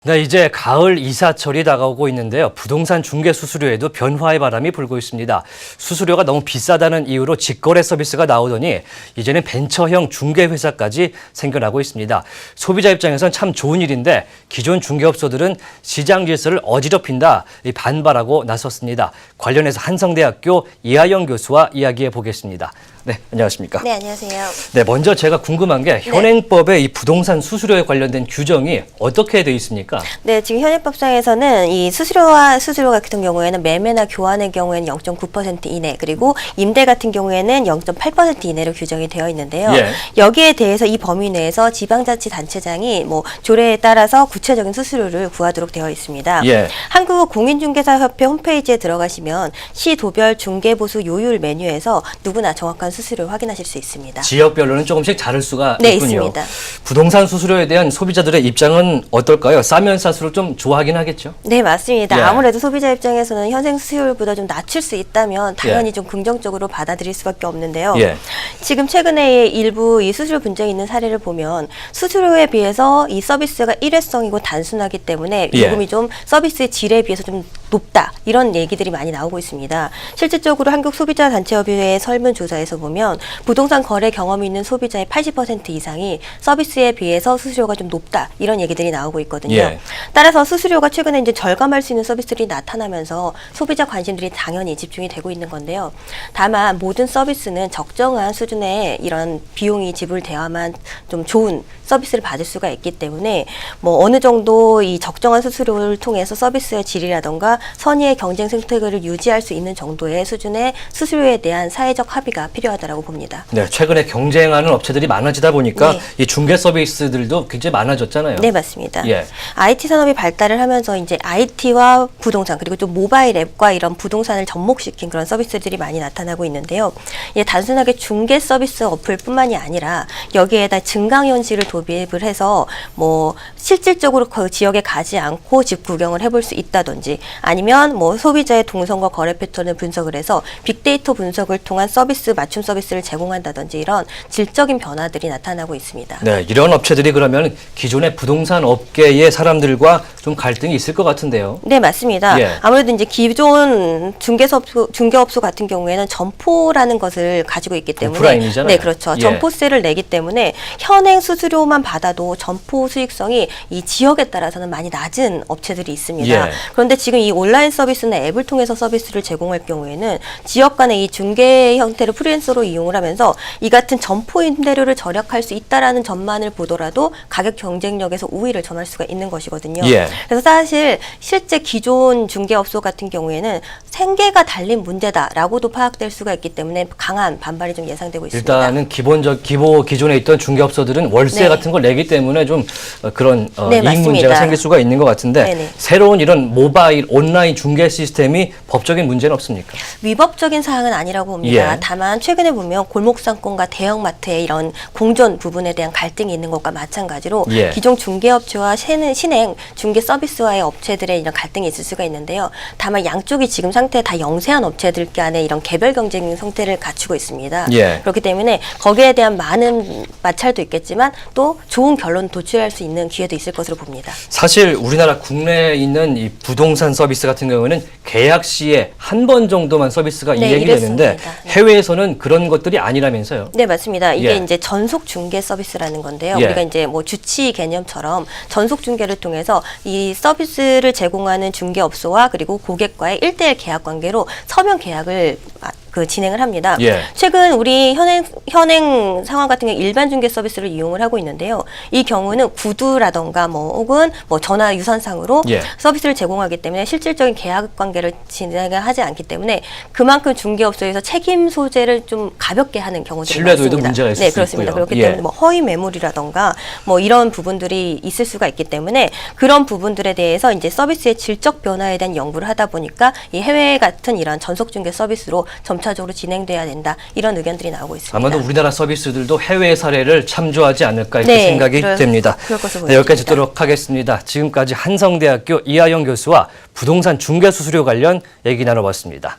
네, 이제 가을 이사철이 다가오고 있는데요. 부동산 중개 수수료에도 변화의 바람이 불고 있습니다. 수수료가 너무 비싸다는 이유로 직거래 서비스가 나오더니 이제는 벤처형 중개회사까지 생겨나고 있습니다. 소비자 입장에선 참 좋은 일인데 기존 중개업소들은 시장 질서를 어지럽힌다 반발하고 나섰습니다. 관련해서 한성대학교 이하영 교수와 이야기해 보겠습니다. 네, 안녕하십니까? 네, 안녕하세요. 네, 먼저 제가 궁금한 게 현행법의 이 부동산 수수료에 관련된 규정이 어떻게 되어 있습니까? 네, 지금 현행법상에서는 이 수수료와 수수료 같은 경우에는 매매나 교환의 경우에는 0.9% 이내, 그리고 임대 같은 경우에는 0.8% 이내로 규정이 되어 있는데요. 예. 여기에 대해서 이 범위 내에서 지방자치단체장이 뭐 조례에 따라서 구체적인 수수료를 구하도록 되어 있습니다. 예. 한국공인중개사협회 홈페이지에 들어가시면 시 도별 중개보수 요율 메뉴에서 누구나 정확한 수수료를 확인하실 수 있습니다. 지역별로는 조금씩 다를 수가 네, 있군요. 있습니다. 부동산 수수료에 대한 소비자들의 입장은 어떨까요? 싸면 싸수록 좀 좋아하긴 하겠죠? 네, 맞습니다. 예. 아무래도 소비자 입장에서는 현행 수수료보다 좀 낮출 수 있다면 당연히 예. 좀 긍정적으로 받아들일 수밖에 없는데요. 예. 지금 최근에 일부 이 수수료 분쟁이 있는 사례를 보면 수수료에 비해서 이 서비스가 일회성이고 단순하기 때문에 예. 요금이 좀 서비스의 질에 비해서 좀 높다, 이런 얘기들이 많이 나오고 있습니다. 실질적으로 한국소비자단체협의회의 설문조사에서 보면 부동산 거래 경험이 있는 소비자의 80% 이상이 서비스에 비해서 수수료가 좀 높다, 이런 얘기들이 나오고 있거든요. 예. 따라서 수수료가 최근에 이제 절감할 수 있는 서비스들이 나타나면서 소비자 관심들이 당연히 집중이 되고 있는 건데요. 다만 모든 서비스는 적정한 수준의 이런 비용이 지불되어야만 좀 좋은 서비스를 받을 수가 있기 때문에 뭐 어느 정도 이 적정한 수수료를 통해서 서비스의 질이라던가 선의의 경쟁 생태계를 유지할 수 있는 정도의 수준의 수수료에 대한 사회적 합의가 필요하다고 봅니다. 네, 최근에 경쟁하는 업체들이 많아지다 보니까 네. 이 중개 서비스들도 굉장히 많아졌잖아요. 네, 맞습니다. 예. IT 산업이 발달을 하면서 이제 IT와 부동산, 그리고 또 모바일 앱과 이런 부동산을 접목시킨 그런 서비스들이 많이 나타나고 있는데요. 이게 단순하게 중개 서비스 어플 뿐만이 아니라 여기에다 증강현실을 도입을 해서 뭐 실질적으로 그 지역에 가지 않고 집 구경을 해볼 수 있다든지, 아니면 뭐 소비자의 동선과 거래 패턴을 분석을 해서 빅데이터 분석을 통한 서비스, 맞춤 서비스를 제공한다든지 이런 질적인 변화들이 나타나고 있습니다. 네, 이런 업체들이 그러면 기존의 부동산 업계의 사람들과 좀 갈등이 있을 것 같은데요. 네, 맞습니다. 예. 아무래도 이제 기존 중개업소 같은 경우에는 점포라는 것을 가지고 있기 때문에 오프라인이잖아요. 네, 그렇죠. 예. 점포세를 내기 때문에 현행 수수료만 받아도 점포 수익성이 이 지역에 따라서는 많이 낮은 업체들이 있습니다. 예. 그런데 지금 이 온라인 서비스나 앱을 통해서 서비스를 제공할 경우에는 지역 간의 이 중개 형태를 프리랜서로 이용을 하면서 이 같은 점포 임대료를 절약할 수 있다라는 점만을 보더라도 가격 경쟁력에서 우위를 점할 수가 있는 것이거든요. 예. 그래서 사실 실제 기존 중개업소 같은 경우에는 생계가 달린 문제다라고도 파악될 수가 있기 때문에 강한 반발이 좀 예상되고 있습니다. 일단은 기존에 있던 중개업소들은 월세 네. 같은 걸 내기 때문에 좀 그런 네, 이익 맞습니다. 문제가 생길 수가 있는 것 같은데 네네. 새로운 이런 모바일 온라인 중개 시스템이 법적인 문제는 없습니까? 위법적인 사항은 아니라고 봅니다. 예. 다만 최근에 보면 골목상권과 대형마트의 이런 공존 부분에 대한 갈등이 있는 것과 마찬가지로 예. 기존 중개업체와 신행 중개 서비스와의 업체들의 이런 갈등이 있을 수가 있는데요. 다만 양쪽이 지금 상태에 다 영세한 업체들 간의 이런 개별 경쟁 상태를 갖추고 있습니다. 예. 그렇기 때문에 거기에 대한 많은 마찰도 있겠지만 또 좋은 결론 도출할 수 있는 기회도 있을 것으로 봅니다. 사실 우리나라 국내에 있는 이 부동산 서비스 같은 경우에는 계약 시에 한 번 정도만 서비스가 네, 이행이 되는데 이랬습니다. 네. 해외에서는 그런 것들이 아니라면서요? 네, 맞습니다. 이게 예. 이제 전속 중개 서비스라는 건데요. 예. 우리가 이제 뭐 주치 개념처럼 전속 중개를 통해서 이 서비스를 제공하는 중개업소와 그리고 고객과의 1:1 계약 관계로 서면 계약을 진행을 합니다. 예. 최근 우리 현행 상황 같은 경우 일반 중개 서비스를 이용을 하고 있는데요. 이 경우는 구두라던가 뭐 혹은 뭐 전화 유선상으로 예. 서비스를 제공하기 때문에 실질적인 계약 관계를 진행을 하지 않기 때문에 그만큼 중개업소에서 책임 소재를 좀 가볍게 하는 경우들이 신뢰도에도 많습니다. 문제가 있을 네, 수 그렇습니다. 있고요. 그렇기 예. 때문에 뭐 허위 매물이라던가 뭐 이런 부분들이 있을 수가 있기 때문에 그런 부분들에 대해서 이제 서비스의 질적 변화에 대한 연구를 하다 보니까 이 해외 같은 이런 전속 중개 서비스로 점차적으로 진행돼야 된다, 이런 의견들이 나오고 있습니다. 아마도 우리나라 서비스들도 해외 사례를 참조하지 않을까 이렇게 네, 생각이 됩니다. 그럴 것으로 보입니다. 네, 여기까지 듣도록 하겠습니다. 지금까지 한성대학교 이하영 교수와 부동산 중개 수수료 관련 얘기 나눠봤습니다.